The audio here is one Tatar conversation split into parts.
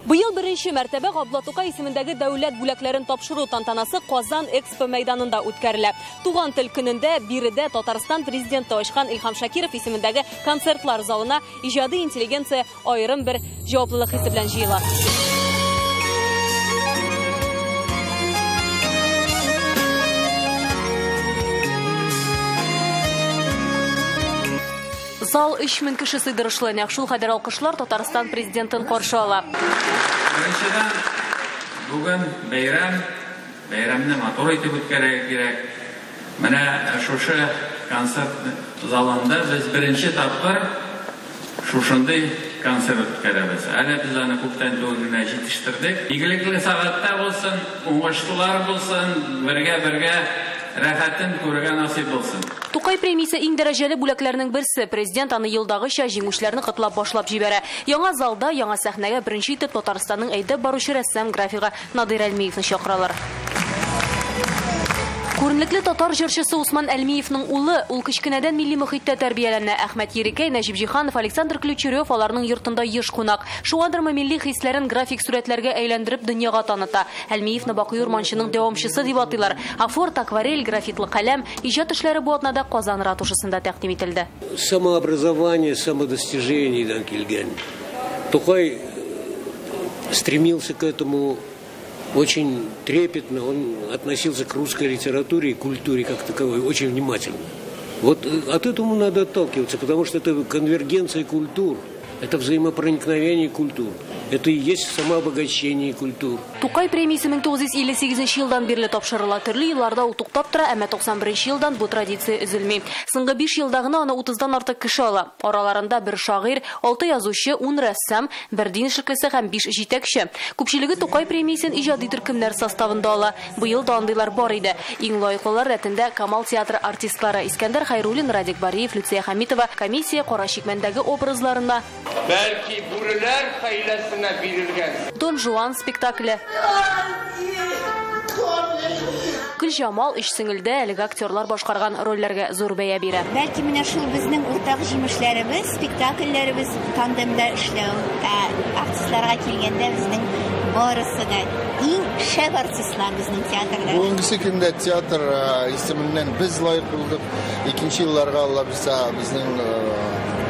Быел беренче мәртәбә Габдулла Тукай исемендәге дәүләт бүләкләрен тапшыру тантанасы Казан Экспо мәйданында үткәрелә. Туган тел көнендә биредә Татарстан президенты Ачкан Илхам Шакиров исемендәге концертлар залына иҗади интеллигенция аерым бер җаваплылык хисе белән җыела. Зал 3000 кеше сыйдырышлы, нәкъ шул кадәр алкышлар Татарстан президентын каршы ала. Беренчедән, бүген бәйрәмне матур итеп үткәрергә кирәк. Менә шушы концерт залында без беренче тапкыр шушындый концерт үткәрәбез. Әле без аны күптән түгел генә җитештердек. Игелекле сәгатьтә булсын, уңышлылар булсын, бергә рәхәтен күрергә насип булсын. Тукай премиясе иң дәрәҗәле бүләкләрнең берсе. Президент аны елдагыча җиңүчеләрне котлап башлап җибәрә. Яңа залда, яңа сәхнәгә беренче итеп Татарстанның әйдәп баручы рәссам графигы Надир Әлмиевны чакыралар. Күренекле татар җырчысы Усман Әлмиевның улы, ул кечкенәдән милли мөхиттә тәрбияләнә. Әхмәт Ерикәй, Нәҗип Җиһанов, Александр Ключерев аларның йортында еш кунак. Шуңадырмы милли хисләрен график сурәтләргә әйләндереп дөньяга таныта. Әлмиевны Бакый Урманчының дәвамчысы дип атыйлар. Афорт, акварель, графитлы каләм, иҗат эшләре бу атнада Казан ратушасында тәкъдим ителде. Самообразование, самодостижение килгән. Тукай стремился к этому очень трепетно, он относился к русской литературе и культуре как таковой очень внимательно. Вот от этого надо отталкиваться, потому что это конвергенция культур, это взаимопроникновение культур, это и есть самообогащение культур. Тукай премиясе 1958 елдан бирле тапшырыла. Төрле елларда ул туктап тора, әмма 91 елдан бу традиция өзелми. Соңгы 5 елда гына аны 30дан артык кеше ала. Араларында бер шагыйрь, 6 язучы, 10 рәссам, бер дин эшлеклесе һәм 5 җитәкче. Күпчелеге Тукай премиясен иҗади төркемнәр составында ала. Быел да андыйлар бар иде. Иң лаеклылар рәтендә Камал театры артистлары Искәндәр Хайруллин, Радик Бариев, Люция Хамитова комиссия Кара Чикмәндәге образларына Бәлки бүреләр хәйләсенә бирелгән. Дон Жуан спектакле. Гөлҗамал иш сеңелдә әлеге актерлар башкарган рольләргә зур бәя бирә. Бәлки менә шул безнең уртак җимешләребез, спектакльләребез тандемда эшләү, артистларга килгәндә безнең барысы да иң шәп артистлар безнең театрда. Бүгенге көндә театр исеменнән без лаек булдык. Икенче елларга Алла бирсә безнең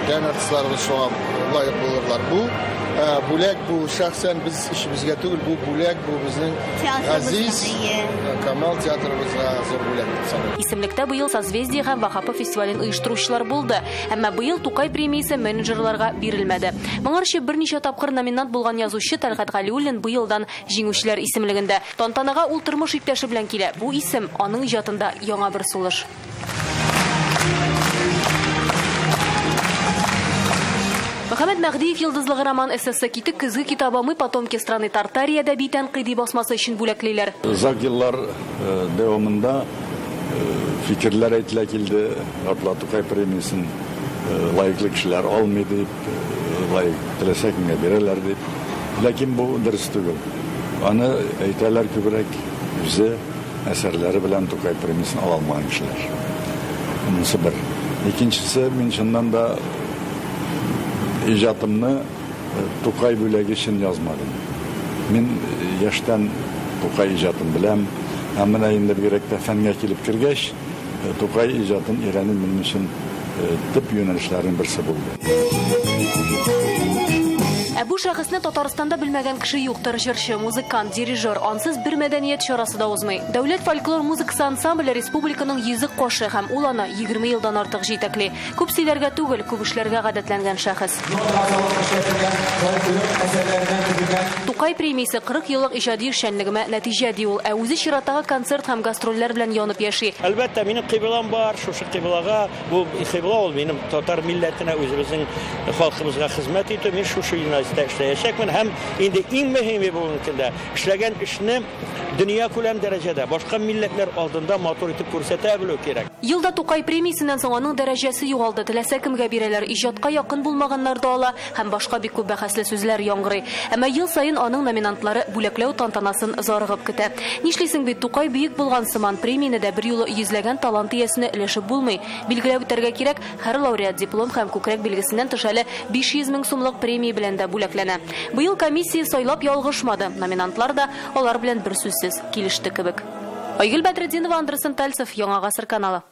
артистларыбыз шуңа лаек булырлар. Бу бүләк, бу шәхсән без ишебезгә түгел, бу бүләк, бу безнең Азиз Камал театрыбызга зур бүләк. Исемлектә быел Созвездие һәм Вахапов фестивален оештыручылар булды. Әмма быел Тукай премиясе менеджерларга бирелмәде. Моңарчы берничә тапкыр номинант булган язучы Тәлгать Галиуллин быелдан җиңүчеләр исемлегендә. Тантанага ул тормыш иптәше белән килә. Бу исем аның иҗатында яңа бер сулыш. Мөхәммәд Мәгъдиев йылдызлыгы роман эссесы китек көзге китабы «Мы потомки страны Тартария» әдәби тәнкыйди басмасы өчен бүләклиләр. Узак еллар дәвамында фикерләр әйтелә килде. Габдулла Тукай премиясын лаеклы кешеләр алмый дип, лаек теләсә кемгә бирәләр дип. Ләкин бу дөрес түгел. Аны әйтәләр күбрәк үзе әсәрләре белән Тукай премиясын ала алмаган кешеләр. Монысы бер. Икенчесе, мин чыннан да иҗатымны Тукай бүләге өчен язмадым. Мин яшьтән Тукай иҗатын беләм, һәм менә инде бигрәк тә фәнгә килеп кергәч, Тукай иҗатын өйрәнү минем өчен төп юнәлешләрнең берсе булды. Бу шәхесне Татарстанда белмәгән кеше юктыр. Җырчы, музыкант, дирижер, ансыз бер мәдәният чарасы да узмый. Дәүләт фольклор музыкасы ансамбле республиканың йөзек кашы һәм ул аны 20 елдан артык җитәкли. Күп сөйләргә түгел, күп эшләргә гадәтләнгән шәхес. Тукай премиясе 40 еллык иҗади эшчәнлегемә нәтиҗә ди ул. Үзе чираттагы концерт һәм гастрольләр белән янып яши. Әлбәттә, минем кыйблам бар, шушы кыйблага, бу кыйбла ул минем татар милләтенә, үзебезнең халкыбызга хезмәт итү, мин шушы юнәлештә эшләячәкмен һәм инде иң мөһиме бүгенге көндә эшләгән эшне дөнья күләм дәрәҗәдә башка милләтләр алдында матур итеп күрсәтә белү кирәк. Елда Тукай премиясеннән соң аның дәрәҗәсе югалды. Теләсә кемгә бирәләр, иҗатка якын булмаганнар да ала һәм башка бик күп бәхәсле сүзләр яңгырый. Әмма ел сайын аның номинантлары бүләкләү тантанасын зарыгып көтә. Нишлисең бит, Тукай бөек булган сыман премияне дә бер юлы йөзләгән талант иясенә өләшеп булмый. Билгеләп үтәргә кирәк, һәр лауреат диплом һәм күкрәк билгесеннән тыш әле 500 мең сумлык премия белән дә бүләкләнә. Быел комиссия сайлап ялгышмады. Номинантлар да алар белән бер сүзсез килеште кебек. Айгөл Бәдретдинова, Андерсон Тальцев, Яңа гасыр каналы.